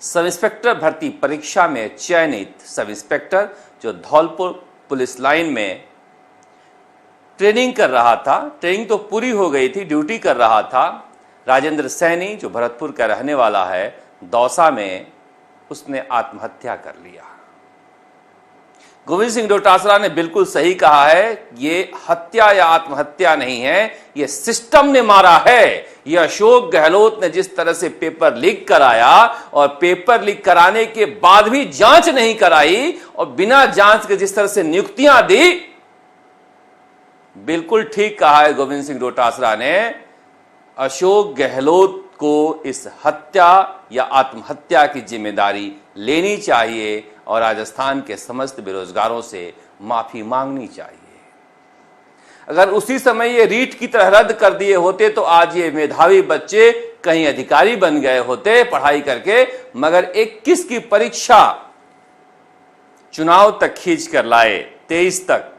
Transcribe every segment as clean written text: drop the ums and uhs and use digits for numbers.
Sub inspector भर्ती परीक्षा में चयनित सब इंस्पेक्टर जो धौलपुर पुलिस लाइन में ट्रेनिंग कर रहा था, ट्रेनिंग तो पूरी हो गई थी, ड्यूटी कर रहा था, राजेंद्र सैनी जो भरतपुर का रहने वाला है, दौसा में उसने आत्महत्या कर लिया। गोविंद सिंह डोटासरा ने बिल्कुल सही कहा है, ये हत्या या आत्महत्या नहीं है, ये सिस्टम ने मारा है। ये अशोक गहलोत ने जिस तरह से पेपर लीक कराया और पेपर लीक कराने के बाद भी जांच नहीं कराई और बिना जांच के जिस तरह से नियुक्तियां दी, बिल्कुल ठीक कहा है गोविंद सिंह डोटासरा ने। अशोक गहलोत को इस हत्या या आत्महत्या की जिम्मेदारी लेनी चाहिए और राजस्थान के समस्त बेरोजगारों से माफी मांगनी चाहिए। अगर उसी समय ये रीट की तरह रद्द कर दिए होते तो आज ये मेधावी बच्चे कहीं अधिकारी बन गए होते पढ़ाई करके, मगर 21 की परीक्षा चुनाव तक खींच कर लाए, 23 तक,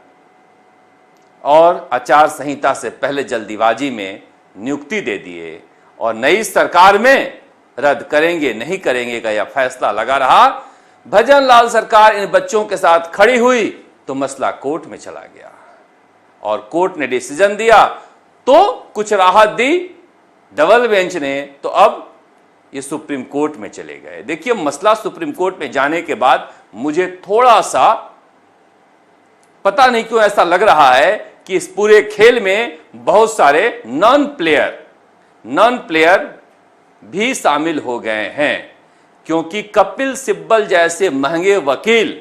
और आचार संहिता से पहले जल्दीबाजी में नियुक्ति दे दिए और नई सरकार में रद्द करेंगे नहीं करेंगे का यह फैसला लगा रहा। भजन लाल सरकार इन बच्चों के साथ खड़ी हुई तो मसला कोर्ट में चला गया और कोर्ट ने डिसीजन दिया तो कुछ राहत दी डबल बेंच ने, तो अब ये सुप्रीम कोर्ट में चले गए। देखिए, मसला सुप्रीम कोर्ट में जाने के बाद मुझे थोड़ा सा पता नहीं क्यों ऐसा लग रहा है कि इस पूरे खेल में बहुत सारे नॉन प्लेयर भी शामिल हो गए हैं, क्योंकि कपिल सिब्बल जैसे महंगे वकील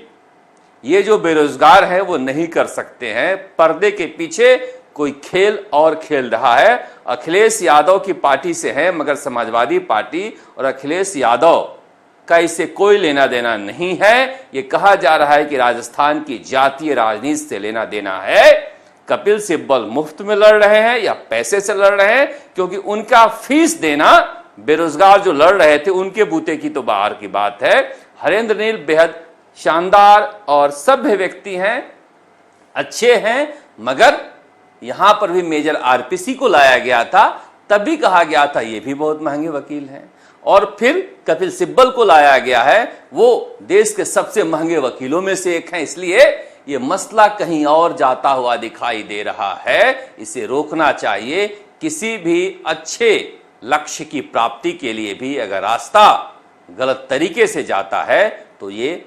ये जो बेरोजगार हैं वो नहीं कर सकते हैं। पर्दे के पीछे कोई खेल और खेल रहा है। अखिलेश यादव की पार्टी से है, मगर समाजवादी पार्टी और अखिलेश यादव का इससे कोई लेना देना नहीं है। ये कहा जा रहा है कि राजस्थान की जातीय राजनीति से लेना देना है। कपिल सिब्बल मुफ्त में लड़ रहे हैं या पैसे से लड़ रहे हैं, क्योंकि उनका फीस देना बेरोजगार जो लड़ रहे थे उनके बूते की तो बाहर की बात है। हरेंद्र नील बेहद शानदार और सभ्य व्यक्ति हैं, अच्छे हैं, मगर यहां पर भी मेजर आरपीसी को लाया गया था, तब भी कहा गया था ये भी बहुत महंगे वकील हैं। और फिर कपिल सिब्बल को लाया गया है, वो देश के सबसे महंगे वकीलों में से एक हैं। इसलिए ये मसला कहीं और जाता हुआ दिखाई दे रहा है, इसे रोकना चाहिए। किसी भी अच्छे लक्ष्य की प्राप्ति के लिए भी अगर रास्ता गलत तरीके से जाता है तो ये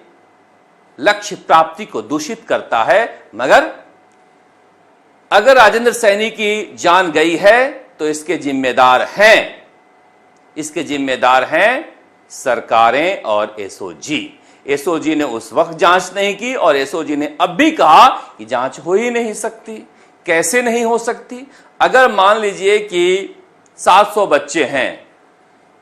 लक्ष्य प्राप्ति को दूषित करता है। मगर अगर राजेंद्र सैनी की जान गई है तो इसके जिम्मेदार हैं सरकारें और एसओजी। एसओजी ने उस वक्त जांच नहीं की और एसओजी ने अब भी कहा कि जांच हो ही नहीं सकती। कैसे नहीं हो सकती? अगर मान लीजिए कि 700 बच्चे हैं,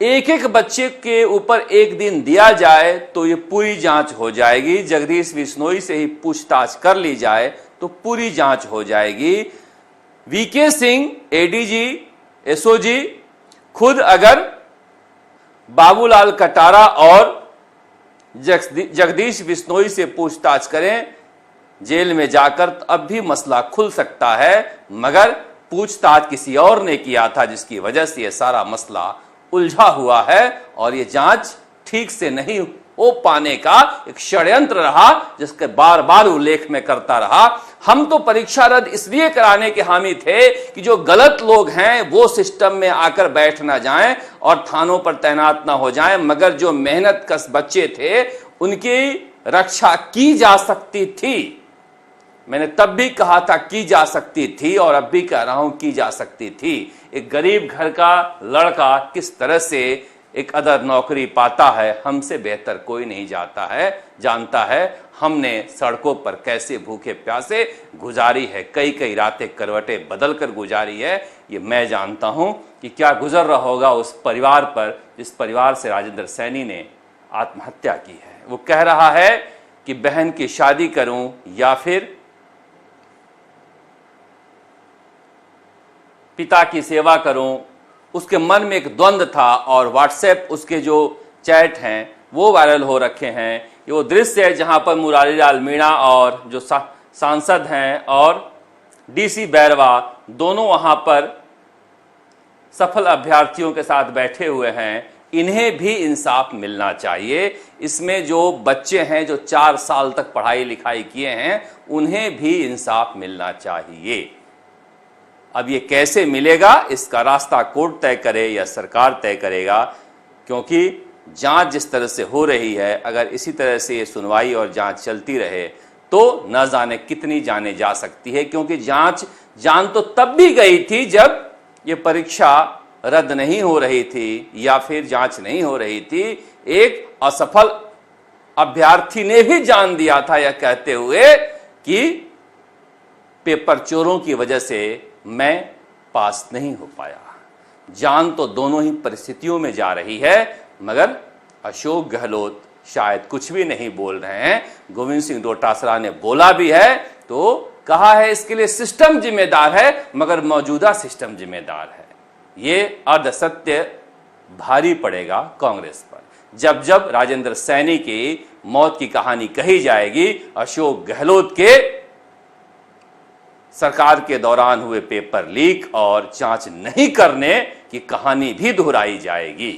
एक एक बच्चे के ऊपर एक दिन दिया जाए तो ये पूरी जांच हो जाएगी। जगदीश बिश्नोई से ही पूछताछ कर ली जाए तो पूरी जांच हो जाएगी। वीके सिंह, एडीजी, एसओजी खुद अगर बाबूलाल कटारा और जगदीश बिश्नोई से पूछताछ करें जेल में जाकर, तो अब भी मसला खुल सकता है। मगर पूछताछ किसी और ने किया था, जिसकी वजह से यह सारा मसला उलझा हुआ है और यह जांच ठीक से नहीं हो पाने का एक षड्यंत्र रहा, जिसके बार बार उल्लेख में करता रहा। हम तो परीक्षा रद्द इसलिए कराने के हामी थे कि जो गलत लोग हैं वो सिस्टम में आकर बैठ ना जाएं और थानों पर तैनात ना हो जाएं, मगर जो मेहनत कश बच्चे थे उनकी रक्षा की जा सकती थी। मैंने तब भी कहा था की जा सकती थी और अब भी कह रहा हूं की जा सकती थी। एक गरीब घर का लड़का किस तरह से एक अदर नौकरी पाता है, हमसे बेहतर कोई नहीं जानता है। हमने सड़कों पर कैसे भूखे प्यासे गुजारी है, कई कई रातें करवटें बदल कर गुजारी है। ये मैं जानता हूं कि क्या गुजर रहा होगा उस परिवार पर जिस परिवार से राजेंद्र सैनी ने आत्महत्या की है। वो कह रहा है कि बहन की शादी करूं या फिर पिता की सेवा करूं। उसके मन में एक द्वंद्व था और व्हाट्सएप उसके जो चैट हैं वो वायरल हो रखे हैं। ये वो दृश्य है जहां पर मुरारी लाल मीणा और जो सांसद हैं और डीसी बैरवा दोनों वहां पर सफल अभ्यर्थियों के साथ बैठे हुए हैं। इन्हें भी इंसाफ मिलना चाहिए। इसमें जो बच्चे हैं जो 4 साल तक पढ़ाई लिखाई किए हैं, उन्हें भी इंसाफ मिलना चाहिए। अब ये कैसे मिलेगा, इसका रास्ता कोर्ट तय करे या सरकार तय करेगा, क्योंकि जांच जिस तरह से हो रही है, अगर इसी तरह से ये सुनवाई और जांच चलती रहे तो न जाने कितनी जाने जा सकती है। क्योंकि जान तो तब भी गई थी जब ये परीक्षा रद्द नहीं हो रही थी या फिर जांच नहीं हो रही थी। एक असफल अभ्यर्थी ने भी जान दिया था यह कहते हुए कि पेपर चोरों की वजह से मैं पास नहीं हो पाया। जान तो दोनों ही परिस्थितियों में जा रही है, मगर अशोक गहलोत शायद कुछ भी नहीं बोल रहे हैं। गोविंद सिंह डोटासरा ने बोला भी है तो कहा है इसके लिए सिस्टम जिम्मेदार है, मगर मौजूदा सिस्टम जिम्मेदार है। ये अर्धसत्य भारी पड़ेगा कांग्रेस पर। जब जब राजेंद्र सैनी की मौत की कहानी कही जाएगी, अशोक गहलोत के सरकार के दौरान हुए पेपर लीक और जांच नहीं करने की कहानी भी दोहराई जाएगी।